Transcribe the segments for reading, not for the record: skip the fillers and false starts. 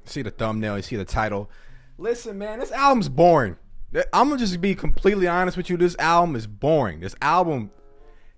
See the thumbnail, you see the title. Listen, man, this album's boring. I'm gonna just be completely honest with you. This album is boring. This album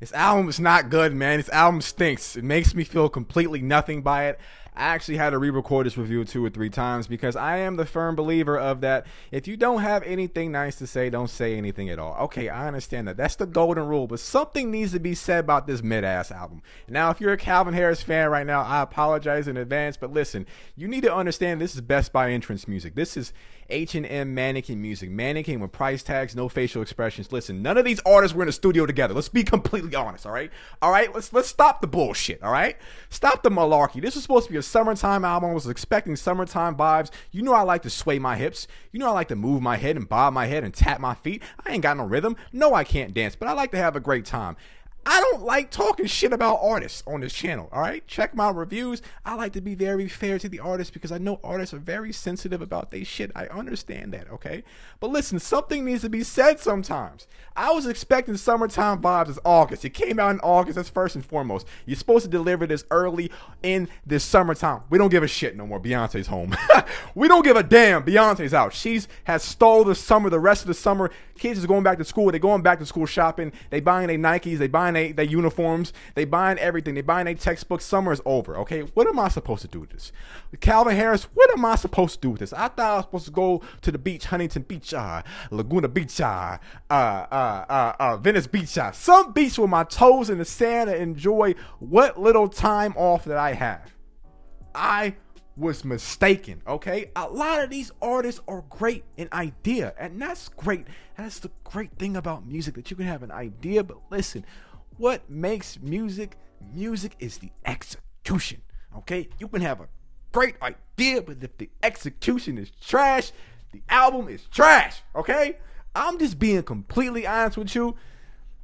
is not good, man. This album stinks. It makes me feel completely nothing by it. I actually had to re-record this review 2 or 3 times because I am the firm believer of that. If you don't have anything nice to say, don't say anything at all. Okay, I understand that. That's the golden rule, but something needs to be said about this mid-ass album. Now, if you're a Calvin Harris fan right now, I apologize in advance, but listen, you need to understand this is Best Buy entrance music. This is H&M mannequin music. Mannequin with price tags, no facial expressions. Listen, none of these artists were in the studio together. Let's be completely honest, all right? All right, let's stop the bullshit, all right? Stop the malarkey. This was supposed to be a summertime album. I was expecting summertime vibes. You know I like to sway my hips. You know I like to move my head and bob my head and tap my feet. I ain't got no rhythm. No, I can't dance, but I like to have a great time. I don't like talking shit about artists on this channel, all right? Check my reviews. I like to be very fair to the artists because I know artists are very sensitive about their shit. I understand that, okay? But listen, something needs to be said sometimes. I was expecting summertime vibes as August. It came out in August, that's first and foremost. You're supposed to deliver this early in this summertime. We don't give a shit no more. Beyonce's home. We don't give a damn. Beyonce's out. She's has stole the summer, the rest of the summer. Kids is going back to school. They're going back to school shopping. They buying their Nikes. They buying their uniforms. They buying everything. They buying their textbooks. Summer is over, okay? What am I supposed to do with this? Calvin Harris, what am I supposed to do with this? I thought I was supposed to go to the beach, Huntington Beach, Laguna Beach, Venice Beach, some beach with my toes in the sand and enjoy what little time off that I have. I was mistaken, okay? A lot of these artists are great in idea, and that's great. That's the great thing about music, that you can have an idea, but listen, what makes music is the execution, okay? You can have a great idea, but if the execution is trash, the album is trash, okay? I'm just being completely honest with you.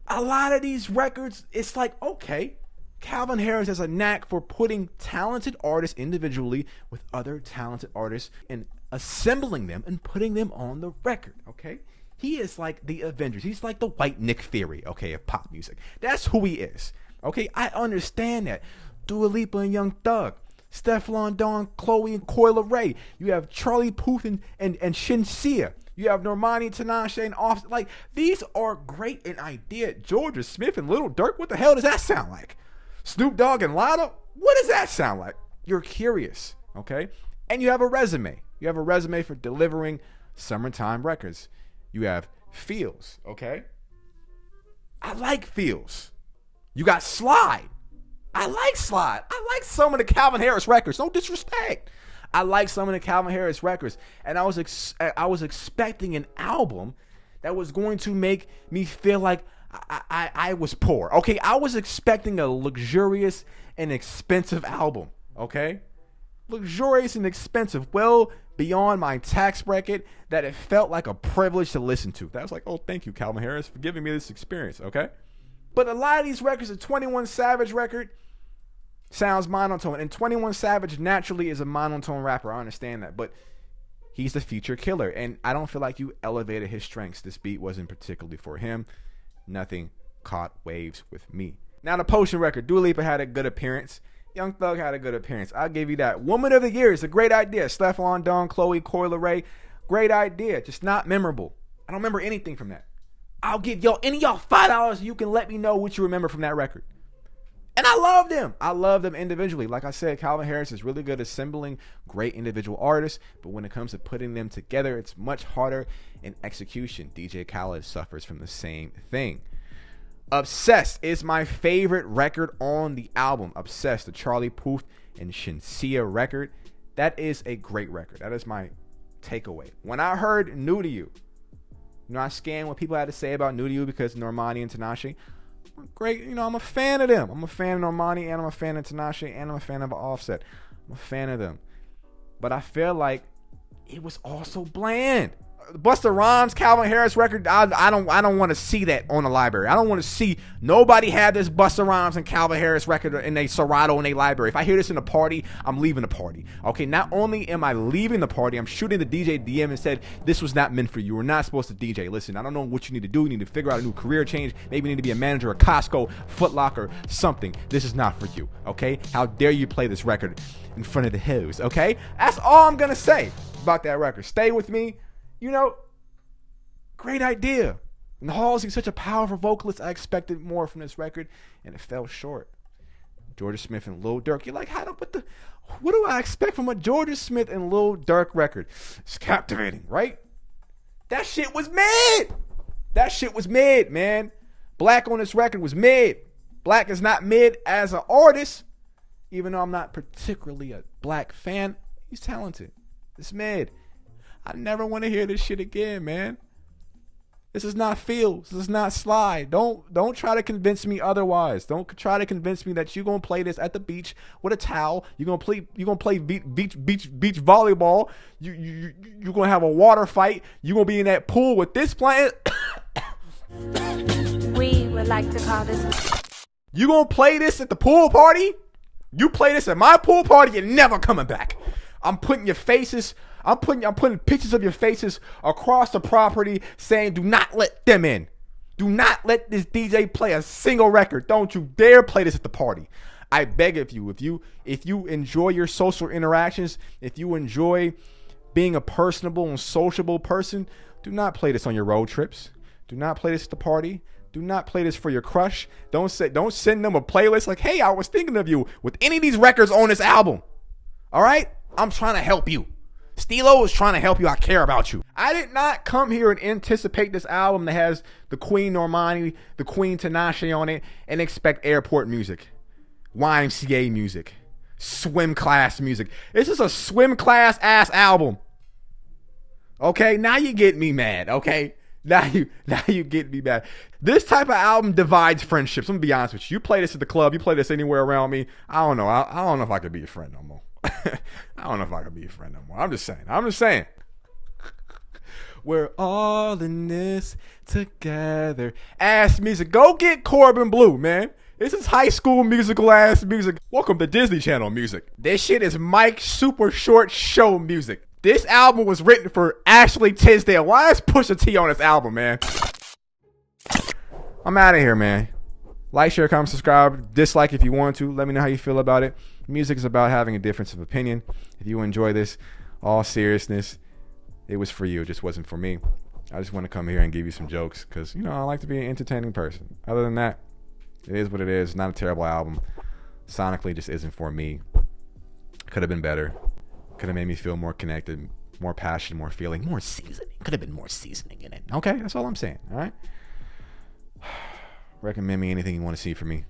A lot of these records, it's like, okay, Calvin Harris has a knack for putting talented artists individually with other talented artists and assembling them and putting them on the record, okay? He is like the Avengers. He's like the white Nick Fury, okay, of pop music. That's who he is, okay? I understand that. Dua Lipa and Young Thug, Stefflon Don, Chloe and Coi Leray. You have Charlie Puth and Shinsia. You have Normani, Tinashe, and Offset. Like, these are great in idea. Georgia Smith and Lil Durk, what the hell does that sound like? Snoop Dogg and Lotto, what does that sound like? You're curious, okay? And you have a resume. You have a resume for delivering summertime records. You have feels, okay? I like feels. You got slide. I like slide. I like some of the Calvin Harris records. No disrespect. I like some of the Calvin Harris records. And I was expecting an album that was going to make me feel like I was poor. Okay, I was expecting a luxurious and expensive album. Okay, luxurious and expensive, well beyond my tax bracket, that it felt like a privilege to listen to. That was like, oh, thank you, Calvin Harris, for giving me this experience. Okay, but a lot of these records, a 21 Savage record sounds monotone, and 21 Savage naturally is a monotone rapper. I understand that, but he's the feature killer, and I don't feel like you elevated his strengths. This beat wasn't particularly for him. Nothing caught waves with me. Now, the Potion record, Dua Lipa had a good appearance. Young Thug had a good appearance. I'll give you that. Woman of the Year is a great idea. Stefflon Don, Chloe, Coi Leray, great idea. Just not memorable. I don't remember anything from that. I'll give any of y'all $5. You can let me know what you remember from that record. And I love them. I love them individually. Like I said, Calvin Harris is really good at assembling great individual artists, but when it comes to putting them together, it's much harder in execution. DJ Khaled suffers from the same thing. Obsessed is my favorite record on the album. Obsessed, the Charlie Puth and Shinsia record. That is a great record. That is my takeaway. When I heard New to You, I scanned what people had to say about New to You because Normani and Tinashe. Great, I'm a fan of them. I'm a fan of Normani, and I'm a fan of Tinashe, and I'm a fan of Offset. I'm a fan of them. But I feel like it was also bland. Busta Rhymes, Calvin Harris record, I don't want to see that on the library. I don't want to see nobody have this Busta Rhymes and Calvin Harris record in a Serato in a library. If I hear this in a party, I'm leaving the party. Okay, not only am I leaving the party, I'm shooting the DJ DM and said, this was not meant for you. We're not supposed to DJ. Listen, I don't know what you need to do. You need to figure out a new career change. Maybe you need to be a manager at Costco, Foot Locker, something. This is not for you, okay? How dare you play this record in front of the hoes, okay? That's all I'm going to say about that record. Stay with me. You know, great idea. And Halsey's such a powerful vocalist. I expected more from this record, and it fell short. Georgia Smith and Lil Durk. You're like, what do I expect from a Georgia Smith and Lil Durk record? It's captivating, right? That shit was mid. That shit was mid, man. Black on this record was mid. Black is not mid as an artist, even though I'm not particularly a Black fan. He's talented. It's mid. I never want to hear this shit again, man. This is not Fields. This is not Sly. Don't try to convince me otherwise. Don't try to convince me that you're gonna play this at the beach with a towel. You're gonna play beach volleyball. You're gonna have a water fight. You're gonna be in that pool with this playing. We would like to call this. You gonna play this at the pool party? You play this at my pool party, you're never coming back. I'm putting pictures of your faces across the property saying, do not let them in. Do not let this DJ play a single record. Don't you dare play this at the party. I beg of you, if you enjoy your social interactions, if you enjoy being a personable and sociable person, do not play this on your road trips. Do not play this at the party. Do not play this for your crush. Don't send them a playlist like, hey, I was thinking of you with any of these records on this album. All right? I'm trying to help you. Stilo is trying to help you. I care about you. I did not come here and anticipate this album that has the Queen Normani, the Queen Tinashe on it, and expect airport music, YMCA music, swim class music. This is a swim class ass album. Okay, now you get me mad. Okay, now you get me mad. This type of album divides friendships. I'm gonna be honest with you. You play this at the club, you play this anywhere around me. I don't know. I don't know if I could be your friend no more. I don't know if I can be your friend no more. I'm just saying. We're all in this together. Ass music. Go get Corbin Blue, man. This is High School Musical ass music. Welcome to Disney Channel music. This shit is Mike's Super Short Show music. This album was written for Ashley Tisdale. Why is Pusha T on this album, man? I'm out of here, man. Like, share, comment, subscribe. Dislike if you want to. Let me know how you feel about it. Music is about having a difference of opinion. If you enjoy this, all seriousness, it was for you. It just wasn't for me. I just want to come here and give you some jokes because, I like to be an entertaining person. Other than that, it is what it is. Not a terrible album. Sonically, just isn't for me. Could have been better. Could have made me feel more connected, more passion, more feeling, more seasoning. Could have been more seasoning in it. Okay, that's all I'm saying. All right. Recommend me anything you want to see from me.